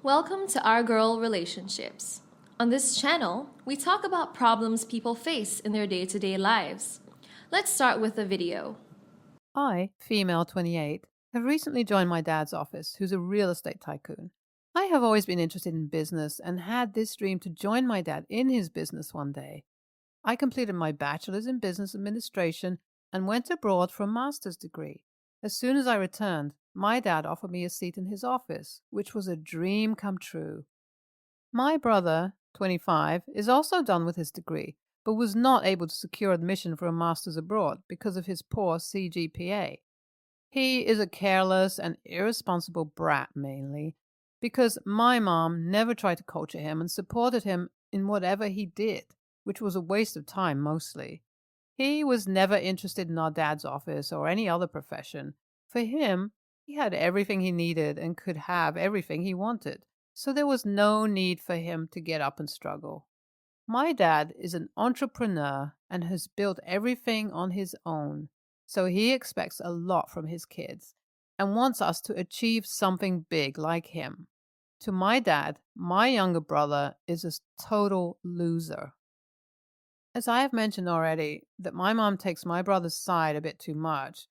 Welcome to Our Girl Relationships. On this channel, we talk about problems people face in their day-to-day lives. Let's start with a video. I, female 28, have recently joined my dad's office, who's a real estate tycoon. I have always been interested in business and had this dream to join my dad in his business one day. I completed my bachelor's in business administration and went abroad for a master's degree. As soon as I returned, my dad offered me a seat in his office, which was a dream come true. My brother, 25, is also done with his degree, but was not able to secure admission for a master's abroad because of his poor CGPA. He is a careless and irresponsible brat mainly, because my mom never tried to culture him and supported him in whatever he did, which was a waste of time mostly. He was never interested in our dad's office or any other profession. For him, he had everything he needed and could have everything he wanted, so there was no need for him to get up and struggle. My dad is an entrepreneur and has built everything on his own, so he expects a lot from his kids and wants us to achieve something big like him. To my dad, my younger brother is a total loser. As I have mentioned already, that my mom takes my brother's side a bit too much,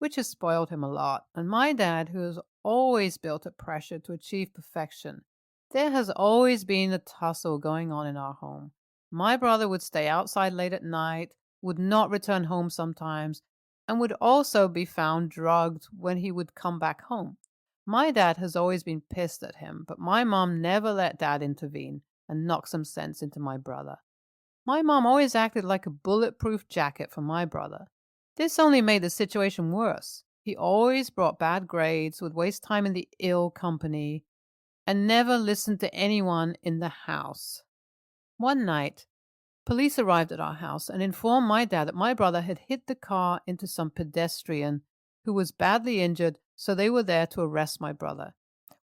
which has spoiled him a lot, and my dad, who has always built up pressure to achieve perfection, there has always been a tussle going on in our home. My brother would stay outside late at night, would not return home sometimes, and would also be found drugged when he would come back home. My dad has always been pissed at him, but my mom never let dad intervene and knock some sense into my brother. My mom always acted like a bulletproof jacket for my brother. This only made the situation worse. He always brought bad grades, would waste time in the ill company, and never listened to anyone in the house. One night, police arrived at our house and informed my dad that my brother had hit the car into some pedestrian who was badly injured, so they were there to arrest my brother.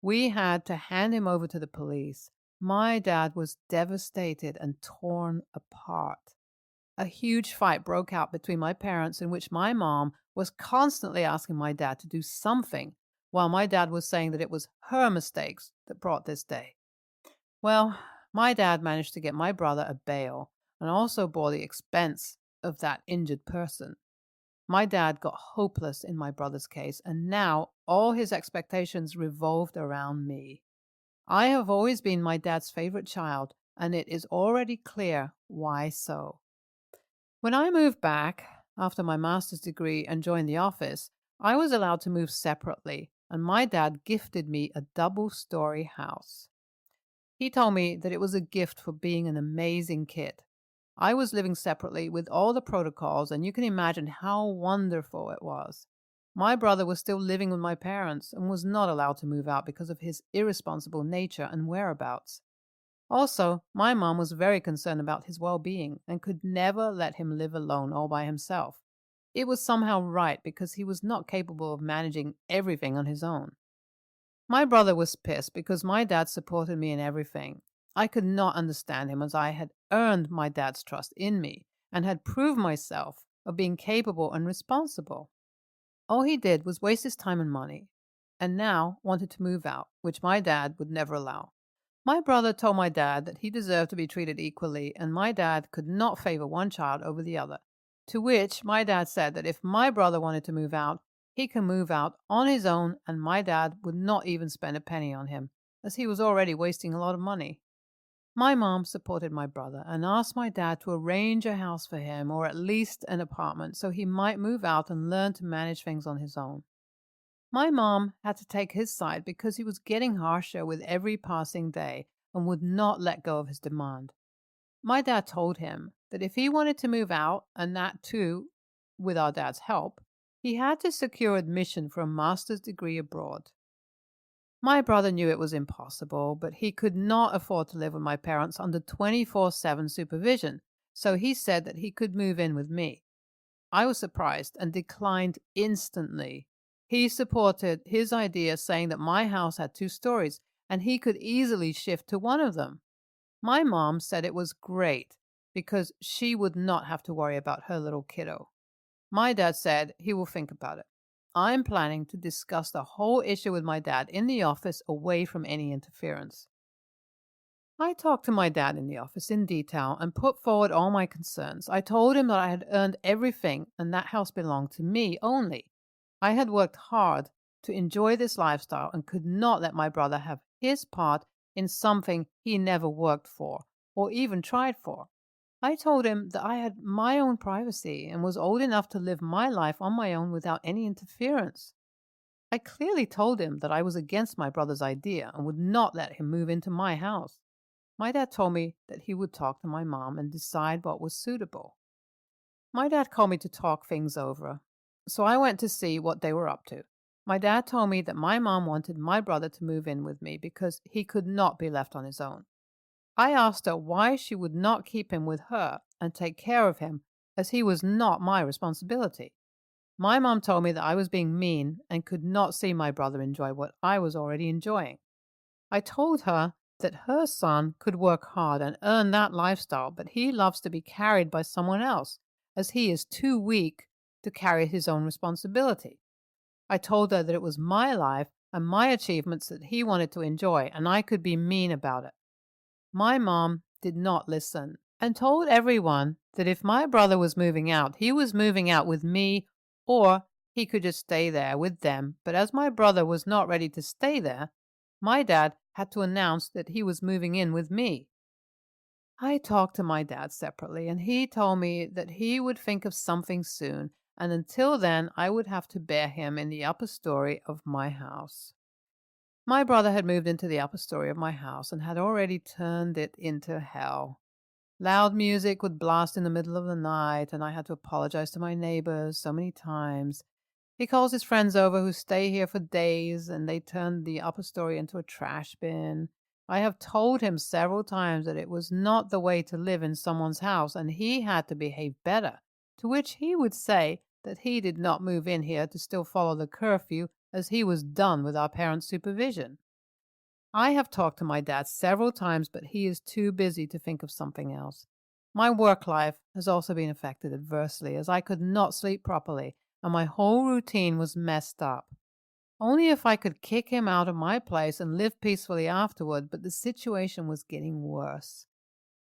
We had to hand him over to the police. My dad was devastated and torn apart. A huge fight broke out between my parents in which my mom was constantly asking my dad to do something, while my dad was saying that it was her mistakes that brought this day. Well, my dad managed to get my brother a bail and also bore the expense of that injured person. My dad got hopeless in my brother's case, and now all his expectations revolved around me. I have always been my dad's favorite child, and it is already clear why so. When I moved back after my master's degree and joined the office, I was allowed to move separately, and my dad gifted me a double-story house. He told me that it was a gift for being an amazing kid. I was living separately with all the protocols, and you can imagine how wonderful it was. My brother was still living with my parents and was not allowed to move out because of his irresponsible nature and whereabouts. Also, my mom was very concerned about his well-being and could never let him live alone all by himself. It was somehow right because he was not capable of managing everything on his own. My brother was pissed because my dad supported me in everything. I could not understand him as I had earned my dad's trust in me and had proved myself of being capable and responsible. All he did was waste his time and money, and now wanted to move out, which my dad would never allow. My brother told my dad that he deserved to be treated equally, and my dad could not favor one child over the other, to which my dad said that if my brother wanted to move out, he can move out on his own, and my dad would not even spend a penny on him, as he was already wasting a lot of money. My mom supported my brother and asked my dad to arrange a house for him, or at least an apartment, so he might move out and learn to manage things on his own. My mom had to take his side because he was getting harsher with every passing day and would not let go of his demand. My dad told him that if he wanted to move out, and that too with our dad's help, he had to secure admission for a master's degree abroad. My brother knew it was impossible, but he could not afford to live with my parents under 24/7 supervision, so he said that he could move in with me. I was surprised and declined instantly. He supported his idea, saying that my house had 2 stories and he could easily shift to one of them. My mom said it was great because she would not have to worry about her little kiddo. My dad said he will think about it. I'm planning to discuss the whole issue with my dad in the office away from any interference. I talked to my dad in the office in detail and put forward all my concerns. I told him that I had earned everything and that house belonged to me only. I had worked hard to enjoy this lifestyle and could not let my brother have his part in something he never worked for or even tried for. I told him that I had my own privacy and was old enough to live my life on my own without any interference. I clearly told him that I was against my brother's idea and would not let him move into my house. My dad told me that he would talk to my mom and decide what was suitable. My dad called me to talk things over, so I went to see what they were up to. My dad told me that my mom wanted my brother to move in with me because he could not be left on his own. I asked her why she would not keep him with her and take care of him, as he was not my responsibility. My mom told me that I was being mean and could not see my brother enjoy what I was already enjoying. I told her that her son could work hard and earn that lifestyle, but he loves to be carried by someone else, as he is too weak to carry his own responsibility. I told her that it was my life and my achievements that he wanted to enjoy, and I could be mean about it. My mom did not listen and told everyone that if my brother was moving out, he was moving out with me, or he could just stay there with them. But as my brother was not ready to stay there, my dad had to announce that he was moving in with me. I talked to my dad separately, and he told me that he would think of something soon, and until then I would have to bear him in the upper story of my house. My brother had moved into the upper story of my house and had already turned it into hell. Loud music would blast in the middle of the night, and I had to apologize to my neighbors so many times. He calls his friends over who stay here for days, and they turn the upper story into a trash bin. I have told him several times that it was not the way to live in someone's house, and he had to behave better, to which he would say that he did not move in here to still follow the curfew, as he was done with our parents' supervision. I have talked to my dad several times, but he is too busy to think of something else. My work life has also been affected adversely, as I could not sleep properly, and my whole routine was messed up. Only if I could kick him out of my place and live peacefully afterward, but the situation was getting worse.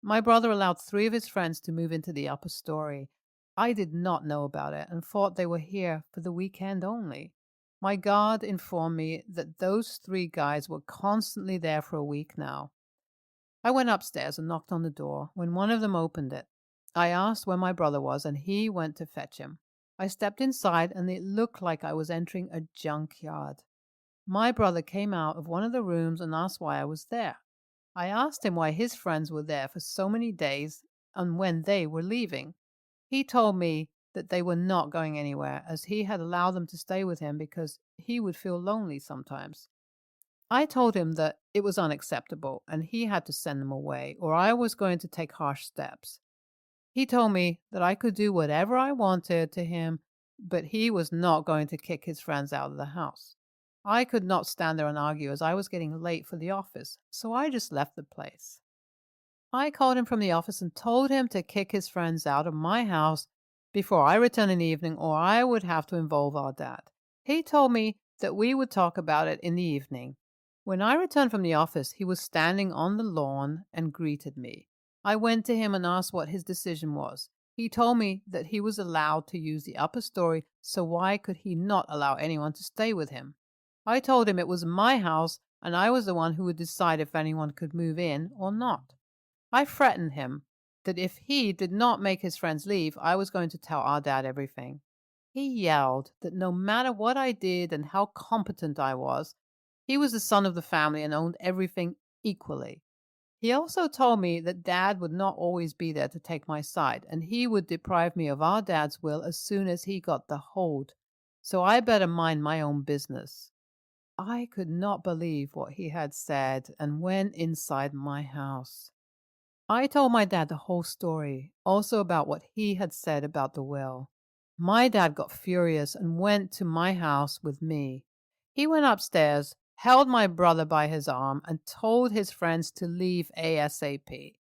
My brother allowed 3 of his friends to move into the upper story. I did not know about it and thought they were here for the weekend only. My guard informed me that those 3 guys were constantly there for a week now. I went upstairs and knocked on the door. When one of them opened it, I asked where my brother was, and he went to fetch him. I stepped inside, and it looked like I was entering a junkyard. My brother came out of one of the rooms and asked why I was there. I asked him why his friends were there for so many days and when they were leaving. He told me that they were not going anywhere, as he had allowed them to stay with him because he would feel lonely sometimes. I told him that it was unacceptable and he had to send them away, or I was going to take harsh steps. He told me that I could do whatever I wanted to him, but he was not going to kick his friends out of the house. I could not stand there and argue, as I was getting late for the office, so I just left the place. I called him from the office and told him to kick his friends out of my house before I returned in the evening, or I would have to involve our dad. He told me that we would talk about it in the evening. When I returned from the office, he was standing on the lawn and greeted me. I went to him and asked what his decision was. He told me that he was allowed to use the upper story, so why could he not allow anyone to stay with him? I told him it was my house and I was the one who would decide if anyone could move in or not. I threatened him that if he did not make his friends leave, I was going to tell our dad everything. He yelled that no matter what I did and how competent I was, he was the son of the family and owned everything equally. He also told me that Dad would not always be there to take my side, and he would deprive me of our dad's will as soon as he got the hold, so I better mind my own business. I could not believe what he had said and went inside my house. I told my dad the whole story, also about what he had said about the will. My dad got furious and went to my house with me. He went upstairs, held my brother by his arm, and told his friends to leave ASAP.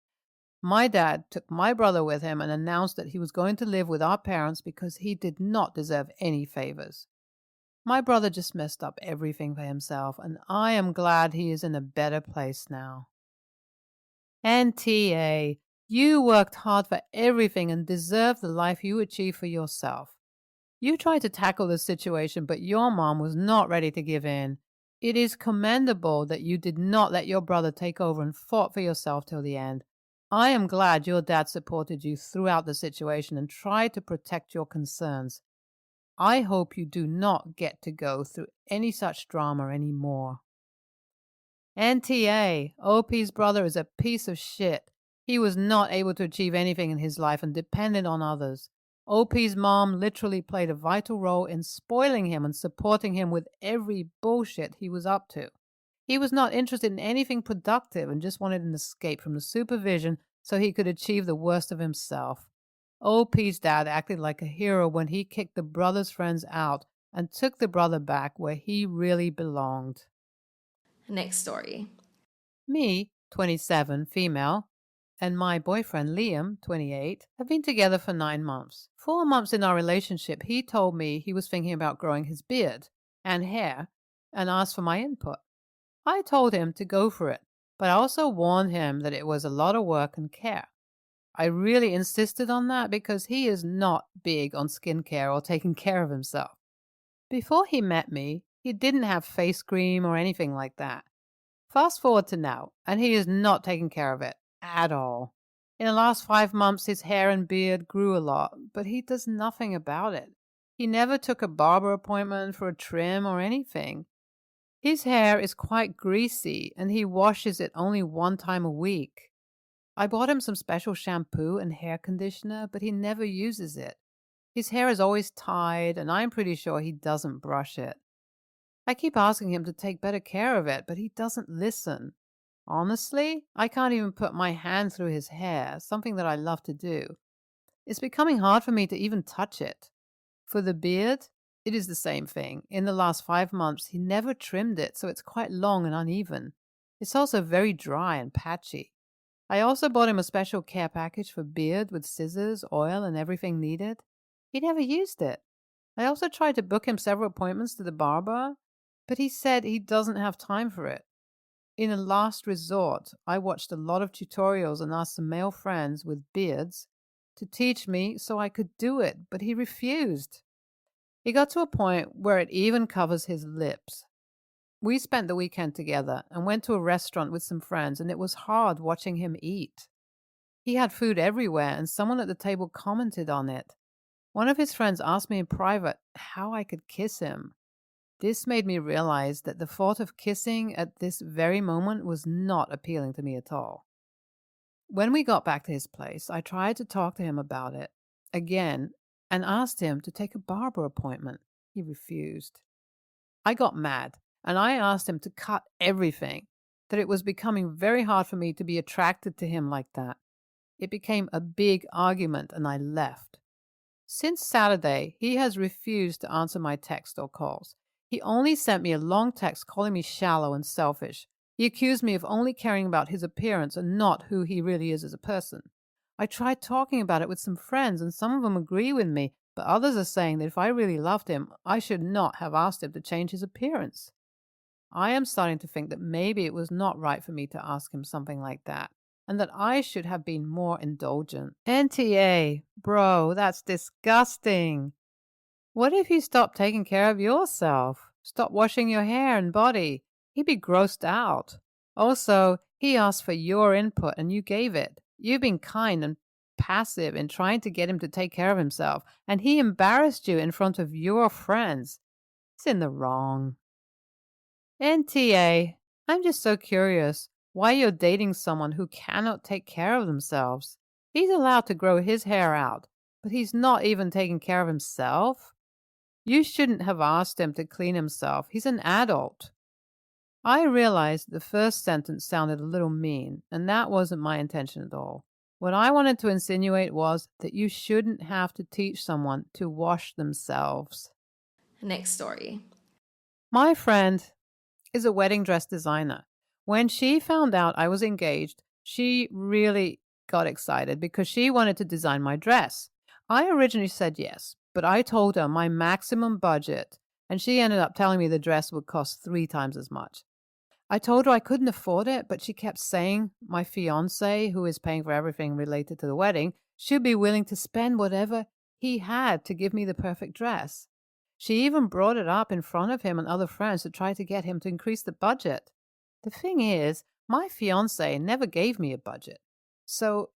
My dad took my brother with him and announced that he was going to live with our parents because he did not deserve any favors. My brother just messed up everything for himself, and I am glad he is in a better place now. NTA, you worked hard for everything and deserve the life you achieved for yourself. You tried to tackle the situation, but your mom was not ready to give in. It is commendable that you did not let your brother take over and fought for yourself till the end. I am glad your dad supported you throughout the situation and tried to protect your concerns. I hope you do not get to go through any such drama anymore. NTA, OP's brother is a piece of shit. He was not able to achieve anything in his life and depended on others. OP's mom literally played a vital role in spoiling him and supporting him with every bullshit he was up to. He was not interested in anything productive and just wanted an escape from the supervision so he could achieve the worst of himself. OP's dad acted like a hero when he kicked the brother's friends out and took the brother back where he really belonged. Next story. Me, 27, female, and my boyfriend Liam, 28, have been together for 9 months. 4 months in our relationship, he told me he was thinking about growing his beard and hair and asked for my input. I told him to go for it, but I also warned him that it was a lot of work and care. I really insisted on that because he is not big on skincare or taking care of himself. Before he met me, he didn't have face cream or anything like that. Fast forward to now, and he is not taking care of it at all. In the last 5 months, his hair and beard grew a lot, but he does nothing about it. He never took a barber appointment for a trim or anything. His hair is quite greasy, and he washes it only 1 time a week. I bought him some special shampoo and hair conditioner, but he never uses it. His hair is always tied, and I'm pretty sure he doesn't brush it. I keep asking him to take better care of it, but he doesn't listen. Honestly, I can't even put my hand through his hair, something that I love to do. It's becoming hard for me to even touch it. For the beard, it is the same thing. In the last 5 months, he never trimmed it, so it's quite long and uneven. It's also very dry and patchy. I also bought him a special care package for beard with scissors, oil, and everything needed. He never used it. I also tried to book him several appointments to the barber, but he said he doesn't have time for it. In a last resort, I watched a lot of tutorials and asked some male friends with beards to teach me so I could do it, but he refused. It got to a point where it even covers his lips. We spent the weekend together and went to a restaurant with some friends, and it was hard watching him eat. He had food everywhere, and someone at the table commented on it. One of his friends asked me in private how I could kiss him. This made me realize that the thought of kissing at this very moment was not appealing to me at all. When we got back to his place, I tried to talk to him about it again and asked him to take a barber appointment. He refused. I got mad, and I asked him to cut everything, that it was becoming very hard for me to be attracted to him like that. It became a big argument, and I left. Since Saturday, he has refused to answer my text or calls. He only sent me a long text calling me shallow and selfish. He accused me of only caring about his appearance and not who he really is as a person. I tried talking about it with some friends, and some of them agree with me, but others are saying that if I really loved him, I should not have asked him to change his appearance. I am starting to think that maybe it was not right for me to ask him something like that, and that I should have been more indulgent. NTA, bro, that's disgusting. What if you stopped taking care of yourself? Stop washing your hair and body? He'd be grossed out. Also, he asked for your input and you gave it. You've been kind and passive in trying to get him to take care of himself, and he embarrassed you in front of your friends. It's in the wrong. NTA, I'm just so curious why you're dating someone who cannot take care of themselves. He's allowed to grow his hair out, but he's not even taking care of himself. You shouldn't have asked him to clean himself. He's an adult. I realized the first sentence sounded a little mean, and that wasn't my intention at all. What I wanted to insinuate was that you shouldn't have to teach someone to wash themselves. Next story. My friend is a wedding dress designer. When she found out I was engaged, she really got excited because she wanted to design my dress. I originally said yes, but I told her my maximum budget and she ended up telling me the dress would cost 3 times as much. I told her I couldn't afford it, but she kept saying my fiancé, who is paying for everything related to the wedding, should be willing to spend whatever he had to give me the perfect dress. She even brought it up in front of him and other friends to try to get him to increase the budget. The thing is, my fiancé never gave me a budget. So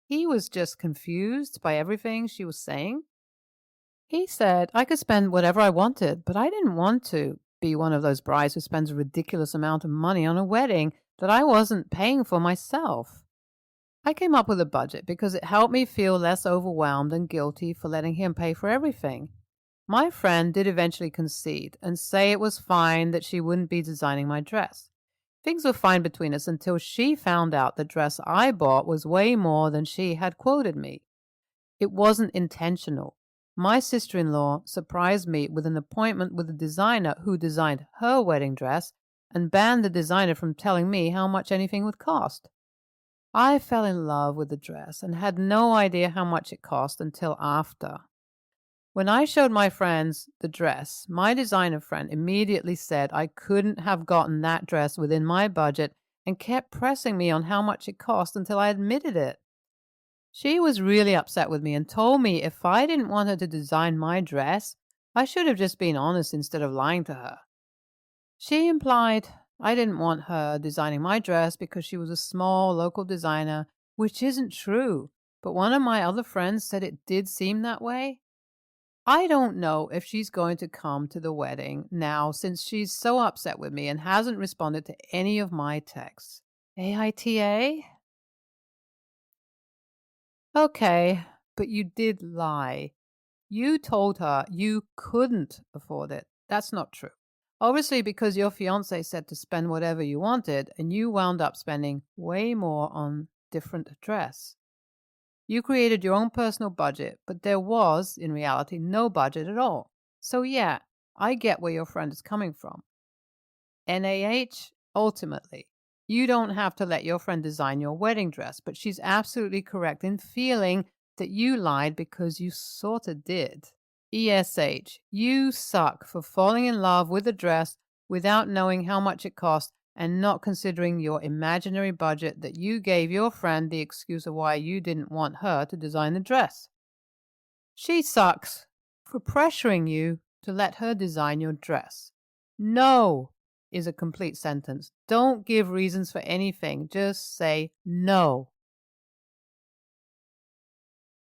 he was just confused by everything she was saying. He said I could spend whatever I wanted, but I didn't want to be one of those brides who spends a ridiculous amount of money on a wedding that I wasn't paying for myself. I came up with a budget because it helped me feel less overwhelmed and guilty for letting him pay for everything. My friend did eventually concede and say it was fine that she wouldn't be designing my dress. Things were fine between us until she found out the dress I bought was way more than she had quoted me. It wasn't intentional. My sister-in-law surprised me with an appointment with the designer who designed her wedding dress and banned the designer from telling me how much anything would cost. I fell in love with the dress and had no idea how much it cost until after. When I showed my friends the dress, my designer friend immediately said I couldn't have gotten that dress within my budget and kept pressing me on how much it cost until I admitted it. She was really upset with me and told me if I didn't want her to design my dress, I should have just been honest instead of lying to her. She implied I didn't want her designing my dress because she was a small local designer, which isn't true, but one of my other friends said it did seem that way. I don't know if she's going to come to the wedding now since she's so upset with me and hasn't responded to any of my texts. AITA? Okay, but you did lie. You told her you couldn't afford it. That's not true. Obviously, because your fiancé said to spend whatever you wanted, and you wound up spending way more on different dress. You created your own personal budget, but there was, in reality, no budget at all. So yeah, I get where your friend is coming from. NAH, ultimately, you don't have to let your friend design your wedding dress, but she's absolutely correct in feeling that you lied because you sorta did. ESH, you suck for falling in love with a dress without knowing how much it cost and not considering your imaginary budget that you gave your friend the excuse of why you didn't want her to design the dress. She sucks for pressuring you to let her design your dress. No is a complete sentence. Don't give reasons for anything. Just say no.